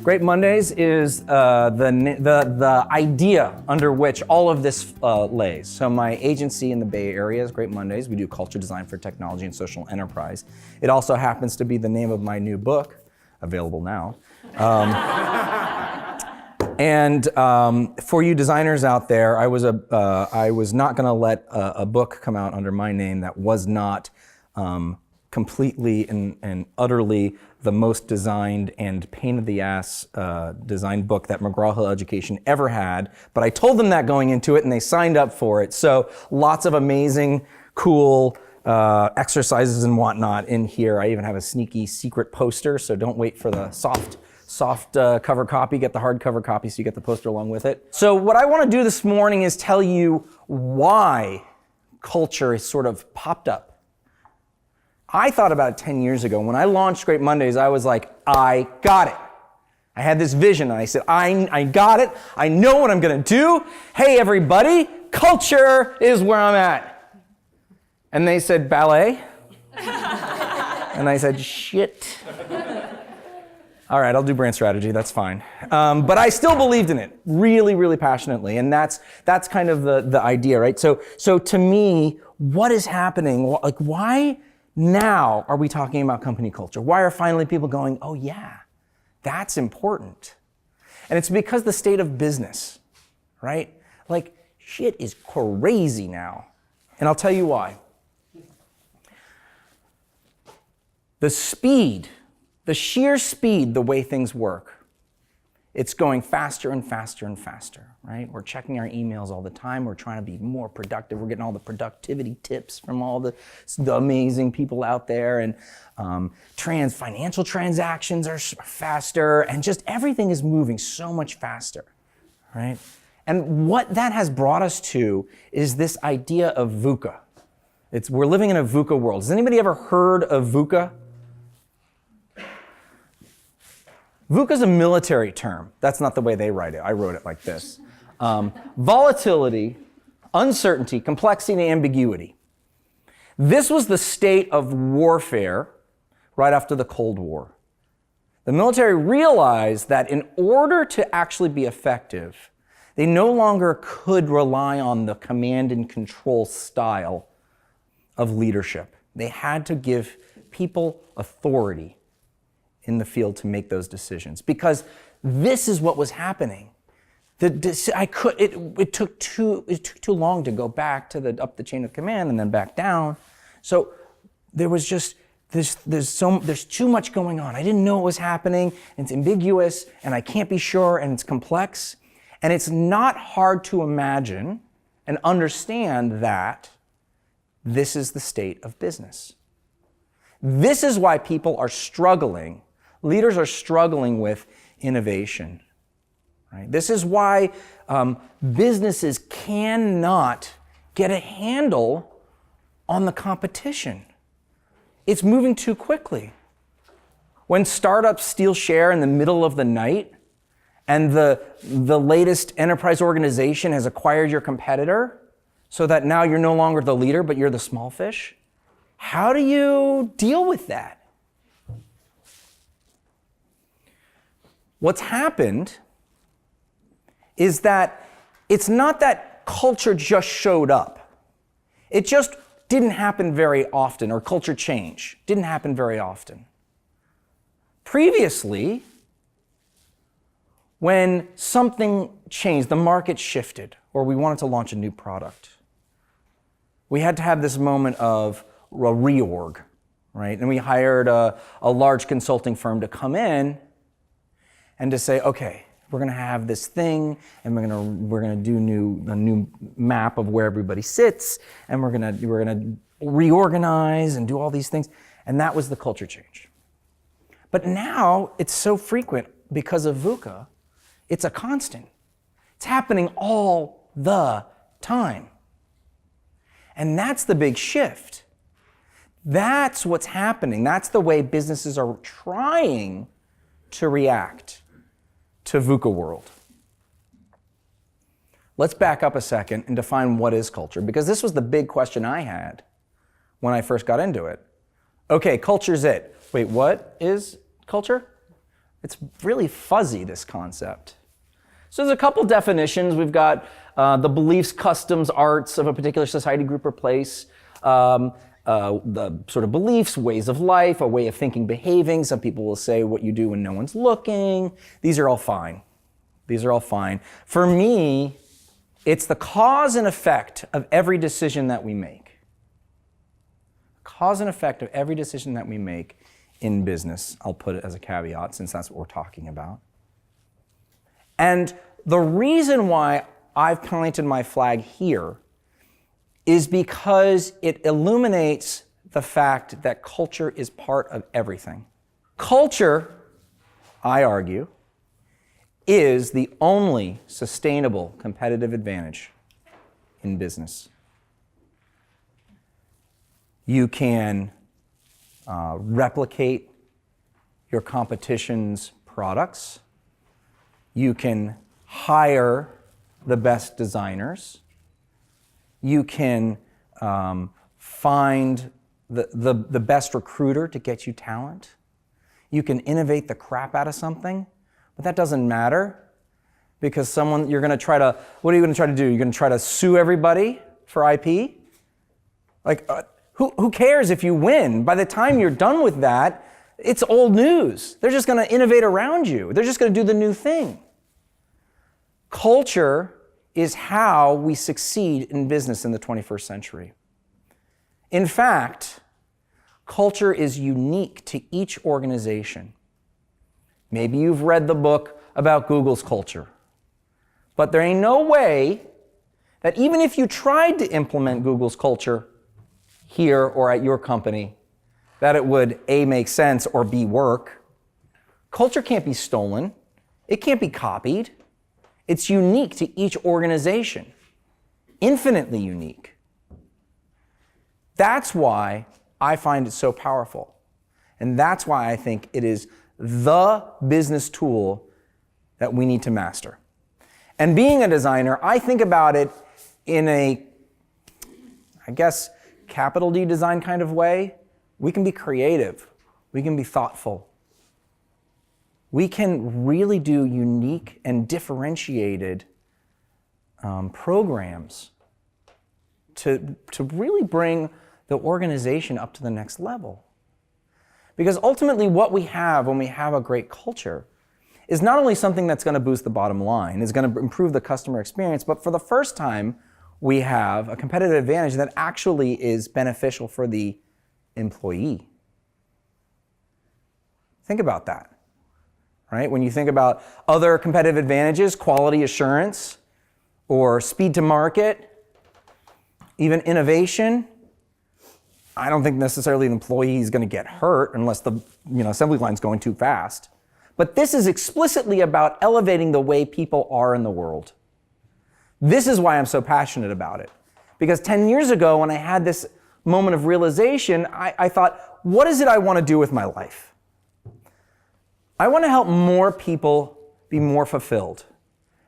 Great Mondays is the idea under which all of this lays. So my agency in the Bay Area is Great Mondays. We do culture design for technology and social enterprise. It also happens to be the name of my new book, available now. And for you designers out there, I was not going to let a book come out under my name that was not completely and utterly the most designed and pain in the ass design book that McGraw-Hill Education ever had. But I told them that going into it, and they signed up for it. So lots of amazing, cool exercises and whatnot in here. I even have a sneaky secret poster, so don't wait for the soft cover copy. Get the hardcover copy so you get the poster along with it. So what I want to do this morning is tell you why culture has sort of popped up. I thought about it 10 years ago. When I launched Great Mondays, I was like, I got it. I had this vision, and I said, I got it. I know what I'm going to do. Hey, everybody, culture is where I'm at. And they said, ballet? And I said, shit. All right, I'll do brand strategy. That's fine. But I still believed in it really, really passionately. And that's kind of the idea, right? So to me, what is happening? Like, why now are we talking about company culture? Why are finally people going, oh yeah, that's important? And it's because the state of business, right? Like, shit is crazy now. And I'll tell you why. The speed, the sheer speed, the way things work, it's going faster and faster and faster, right? We're checking our emails all the time. We're trying to be more productive. We're getting all the productivity tips from all the amazing people out there. And financial transactions are faster, and just everything is moving so much faster, right? And what that has brought us to is this idea of VUCA. We're living in a VUCA world. Has anybody ever heard of VUCA? VUCA is a military term. That's not the way they write it. I wrote it like this. Volatility, uncertainty, complexity, and ambiguity. This was the state of warfare right after the Cold War. The military realized that in order to actually be effective, they no longer could rely on the command and control style of leadership. They had to give people authority in the field to make those decisions, because this is what was happening. It took too long to go back to up the chain of command and then back down. So there was just there's too much going on. I didn't know what was happening. And it's ambiguous, and I can't be sure, and it's complex, and it's not hard to imagine and understand that this is the state of business. This is why people are struggling. Leaders are struggling with innovation, right? This is why businesses cannot get a handle on the competition. It's moving too quickly. When startups steal share in the middle of the night, and the latest enterprise organization has acquired your competitor, so that now you're no longer the leader, but you're the small fish, how do you deal with that? What's happened is that it's not that culture just showed up. It just didn't happen very often, or culture change didn't happen very often. Previously, when something changed, the market shifted, or we wanted to launch a new product, we had to have this moment of a reorg, right? And we hired a large consulting firm to come in and to say, okay, we're going to have this thing, and we're going to do a new map of where everybody sits, and we're going to reorganize and do all these things. And that was the culture change. But now it's so frequent because of VUCA, it's a constant. It's happening all the time. And that's the big shift. That's what's happening. That's the way businesses are trying to react to VUCA world. let's back up a second and define what is culture, because this was the big question I had when I first got into it. Okay, culture's it. Wait, what is culture? It's really fuzzy, this concept. So there's a couple definitions. We've got the beliefs, customs, arts of a particular society, group, or place. The sort of beliefs, ways of life, a way of thinking, behaving. Some people will say what you do when no one's looking. These are all fine. These are all fine. For me, it's the cause and effect of every decision that we make. Cause and effect of every decision that we make in business. I'll put it as a caveat since that's what we're talking about. And the reason why I've planted my flag here is because it illuminates the fact that culture is part of everything. Culture, I argue, is the only sustainable competitive advantage in business. You can replicate your competition's products. You can hire the best designers. You can find the best recruiter to get you talent. You can innovate the crap out of something, but that doesn't matter because what are you going to try to do? You're going to try to sue everybody for IP? Like, who cares if you win? By the time you're done with that, it's old news. They're just going to innovate around you. They're just going to do the new thing. Culture is how we succeed in business in the 21st century. In fact, culture is unique to each organization. Maybe you've read the book about Google's culture, but there ain't no way that even if you tried to implement Google's culture here or at your company, that it would A, make sense, or B, work. Culture can't be stolen. It can't be copied. It's unique to each organization, infinitely unique. That's why I find it so powerful. And that's why I think it is the business tool that we need to master. And being a designer, I think about it in a, I guess, capital D design kind of way. We can be creative. We can be thoughtful. We can really do unique and differentiated programs to really bring the organization up to the next level. Because ultimately what we have when we have a great culture is not only something that's going to boost the bottom line, is going to improve the customer experience, but for the first time, we have a competitive advantage that actually is beneficial for the employee. Think about that, right? When you think about other competitive advantages, quality assurance, or speed to market, even innovation, I don't think necessarily the employee is going to get hurt unless the assembly line's going too fast. But this is explicitly about elevating the way people are in the world. This is why I'm so passionate about it. Because 10 years ago, when I had this moment of realization, I thought, what is it I want to do with my life? I want to help more people be more fulfilled.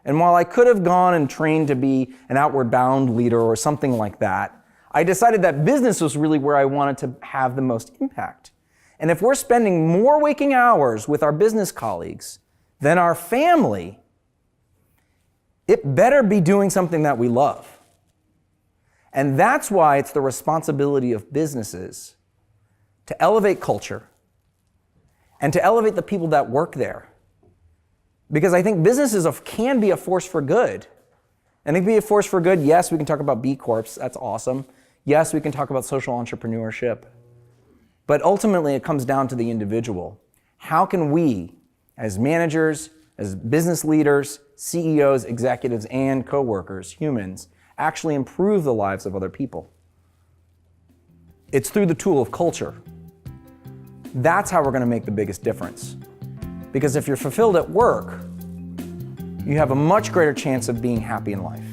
And while I could have gone and trained to be an outward bound leader or something like that, I decided that business was really where I wanted to have the most impact. And if we're spending more waking hours with our business colleagues than our family, it better be doing something that we love. And that's why it's the responsibility of businesses to elevate culture and to elevate the people that work there. Because I think businesses can be a force for good. And they can be a force for good. Yes, we can talk about B Corps. That's awesome. Yes, we can talk about social entrepreneurship. But ultimately, it comes down to the individual. How can we, as managers, as business leaders, CEOs, executives, and coworkers, humans, actually improve the lives of other people? It's through the tool of culture. That's how we're going to make the biggest difference. Because if you're fulfilled at work, you have a much greater chance of being happy in life.